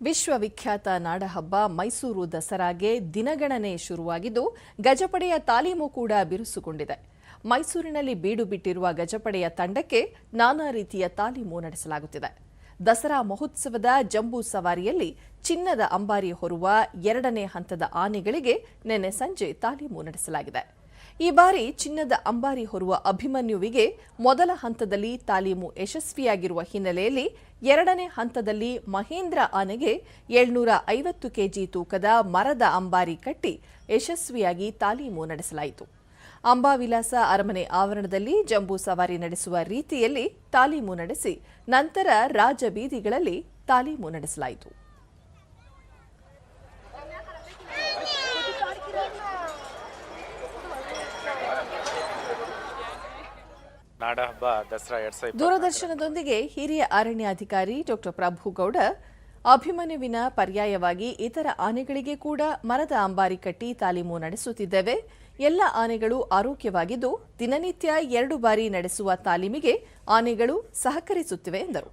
ವಿಶ್ವವಿಖ್ಯಾತ ನಾಡಹಬ್ಬ ಮೈಸೂರು ದಸರಾಗೆ ದಿನಗಣನೆ ಶುರುವಾಗಿದ್ದು ಗಜಪಡೆಯ ತಾಲೀಮು ಕೂಡ ಬಿರುಸುಗೊಂಡಿದೆ. ಮೈಸೂರಿನಲ್ಲಿ ಬೀಡು ಬಿಟ್ಟಿರುವ ಗಜಪಡೆಯ ತಂಡಕ್ಕೆ ನಾನಾ ರೀತಿಯ ತಾಲೀಮು ನಡೆಸಲಾಗುತ್ತಿದೆ. ದಸರಾ ಮಹೋತ್ಸವದ ಜಂಬೂ ಸವಾರಿಯಲ್ಲಿ ಚಿನ್ನದ ಅಂಬಾರಿ ಹೊರುವ 2ನೇ ಹಂತದ ಆನೆಗಳಿಗೆ ನಿನ್ನೆ ಸಂಜೆ ತಾಲೀಮು ನಡೆಸಲಾಗಿದೆ. ಈ ಬಾರಿ ಚಿನ್ನದ ಅಂಬಾರಿ ಹೊರುವ ಅಭಿಮನ್ಯುವಿಗೆ ಮೊದಲ ಹಂತದಲ್ಲಿ ತಾಲೀಮು ಯಶಸ್ವಿಯಾಗಿರುವ ಹಿನ್ನೆಲೆಯಲ್ಲಿ 2ನೇ ಹಂತದಲ್ಲಿ ಮಹೇಂದ್ರ ಆನೆಗೆ 750 ಕೆಜಿ ತೂಕದ ಮರದ ಅಂಬಾರಿ ಕಟ್ಟಿ ಯಶಸ್ವಿಯಾಗಿ ತಾಲೀಮು ನಡೆಸಲಾಯಿತು. ಅಂಬಾವಿಲಾಸ ಅರಮನೆ ಆವರಣದಲ್ಲಿ ಜಂಬೂ ಸವಾರಿ ನಡೆಸುವ ರೀತಿಯಲ್ಲಿ ತಾಲೀಮು ನಡೆಸಿ ನಂತರ ರಾಜಬೀದಿಗಳಲ್ಲಿ ತಾಲೀಮು ನಡೆಸಲಾಯಿತು. ನಾಡಹಬ್ಬ ದಸರಾ 2024 ದೂರದರ್ಶನದೊಂದಿಗೆ ಹಿರಿಯ ಅರಣ್ಯಾಧಿಕಾರಿ ಡಾ ಪ್ರಭುಗೌಡ ಅಭಿಮನ್ಯುವಿನ ಪರ್ಯಾಯವಾಗಿ ಇತರ ಆನೆಗಳಿಗೆ ಕೂಡ ಮರದ ಅಂಬಾರಿ ಕಟ್ಟಿ ತಾಲೀಮು ನಡೆಸುತ್ತಿದ್ದೇವೆ. ಎಲ್ಲ ಆನೆಗಳು ಆರೋಗ್ಯವಾಗಿದ್ದು ದಿನನಿತ್ಯ 2 ಬಾರಿ ನಡೆಸುವ ತಾಲೀಮಿಗೆ ಆನೆಗಳು ಸಹಕರಿಸುತ್ತಿವೆ ಎಂದರು.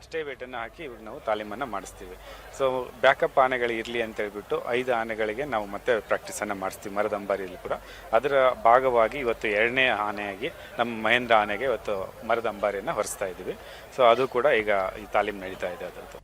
ಅಷ್ಟೇ ವೇಟನ್ನು ಹಾಕಿ ಇವಾಗ ನಾವು ತಾಲೀಮನ್ನು ಮಾಡಿಸ್ತೀವಿ. ಸೊ ಬ್ಯಾಕಪ್ ಆನೆಗಳು ಇರಲಿ ಅಂತ ಹೇಳ್ಬಿಟ್ಟು 5 ಆನೆಗಳಿಗೆ ನಾವು ಮತ್ತೆ ಪ್ರಾಕ್ಟೀಸನ್ನು ಮಾಡಿಸ್ತೀವಿ ಮರದ ಅಂಬಾರಿಯಲ್ಲಿ ಕೂಡ. ಅದರ ಭಾಗವಾಗಿ ಇವತ್ತು 2ನೇ ಆನೆಯಾಗಿ ನಮ್ಮ ಮಹೇಂದ್ರ ಆನೆಗೆ ಇವತ್ತು ಮರದ ಅಂಬಾರಿಯನ್ನು ಹೊರಿಸ್ತಾ ಇದ್ದೀವಿ. ಸೊ ಅದು ಕೂಡ ಈಗ ಈ ತಾಲೀಮು ನಡೀತಾ ಇದೆ ಅದರದ್ದು.